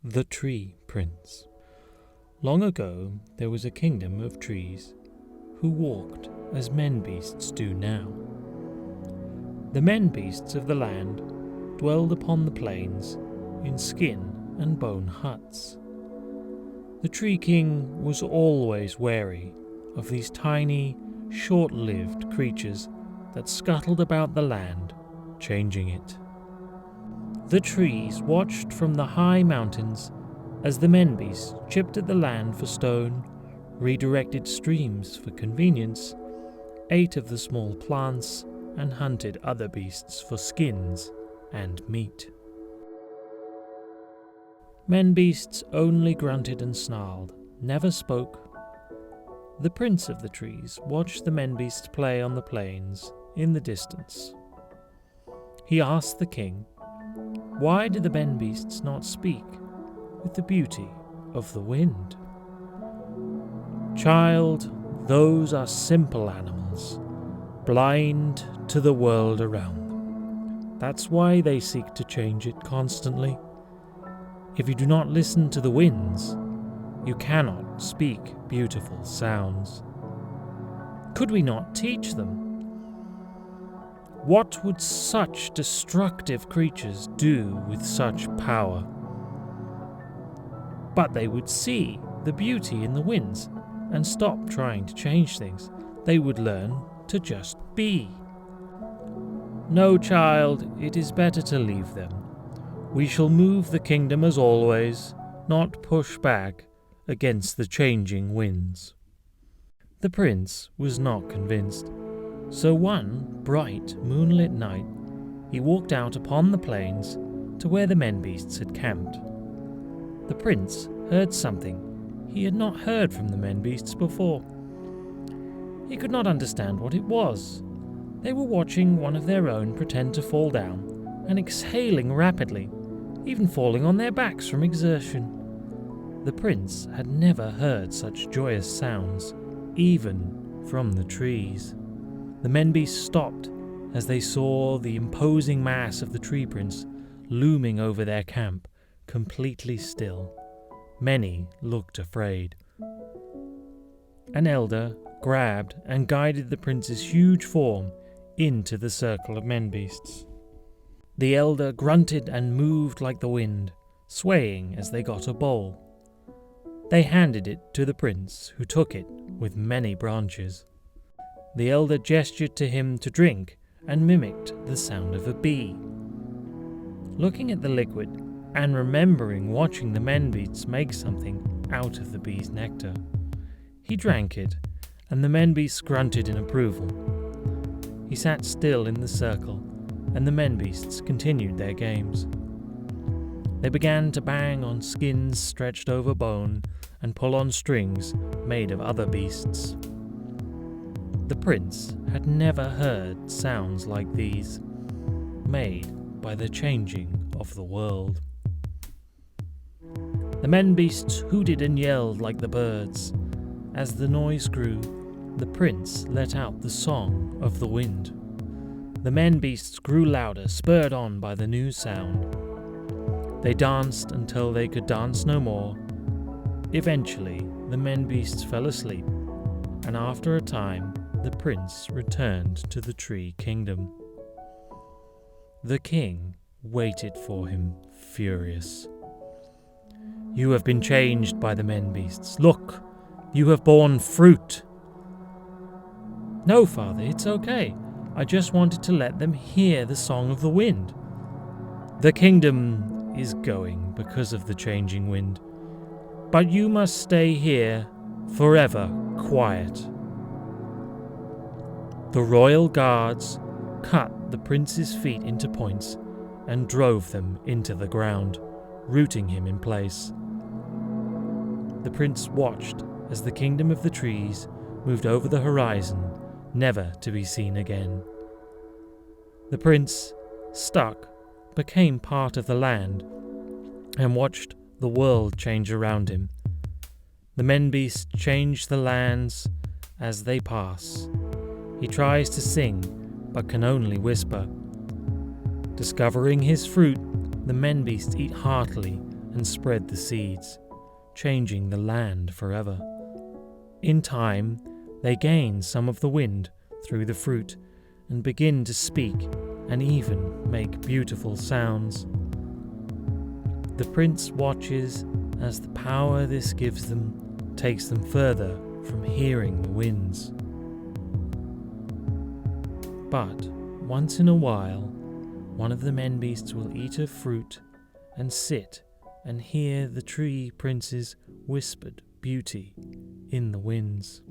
The Tree Prince. Long ago there was a kingdom of trees who walked as men-beasts do now. The men-beasts of the land dwelled upon the plains in skin and bone huts. The Tree King was always wary of these tiny, short-lived creatures that scuttled about the land, changing it. The trees watched from the high mountains as the men-beasts chipped at the land for stone, redirected streams for convenience, ate of the small plants, and hunted other beasts for skins and meat. Men-beasts only grunted and snarled, never spoke. The prince of the trees watched the men-beasts play on the plains in the distance. He asked the king, why do the men-beasts not speak with the beauty of the wind? Child, those are simple animals, blind to the world around them. That's why they seek to change it constantly. If you do not listen to the winds, you cannot speak beautiful sounds. Could we not teach them? What would such destructive creatures do with such power? But they would see the beauty in the winds and stop trying to change things. They would learn to just be. No, child, it is better to leave them. We shall move the kingdom as always, not push back against the changing winds. The prince was not convinced. So one bright moonlit night, he walked out upon the plains to where the men-beasts had camped. The prince heard something he had not heard from the men-beasts before. He could not understand what it was. They were watching one of their own pretend to fall down and exhaling rapidly, even falling on their backs from exertion. The prince had never heard such joyous sounds, even from the trees. The men-beasts stopped as they saw the imposing mass of the tree prince looming over their camp, completely still. Many looked afraid. An elder grabbed and guided the prince's huge form into the circle of men-beasts. The elder grunted and moved like the wind, swaying as they got a bowl. They handed it to the prince, who took it with many branches. The elder gestured to him to drink and mimicked the sound of a bee. Looking at the liquid and remembering watching the men-beasts make something out of the bee's nectar, he drank it, and the men-beasts grunted in approval. He sat still in the circle, and the men-beasts continued their games. They began to bang on skins stretched over bone and pull on strings made of other beasts. The prince had never heard sounds like these, made by the changing of the world. The men-beasts hooted and yelled like the birds. As the noise grew, the prince let out the song of the wind. The men-beasts grew louder, spurred on by the new sound. They danced until they could dance no more. Eventually, the men-beasts fell asleep, and after a time, the prince returned to the Tree Kingdom. The king waited for him, furious. You have been changed by the men-beasts. Look, you have borne fruit. No, father, it's okay. I just wanted to let them hear the song of the wind. The kingdom is going because of the changing wind, but you must stay here forever quiet. The royal guards cut the prince's feet into points and drove them into the ground, rooting him in place. The prince watched as the kingdom of the trees moved over the horizon, never to be seen again. The prince, stuck, became part of the land and watched the world change around him. The men-beasts change the lands as they pass. He tries to sing, but can only whisper. Discovering his fruit, the men-beasts eat heartily and spread the seeds, changing the land forever. In time, they gain some of the wind through the fruit and begin to speak and even make beautiful sounds. The prince watches as the power this gives them takes them further from hearing the winds. But once in a while, one of the men beasts will eat a fruit and sit and hear the tree prince's whispered beauty in the winds.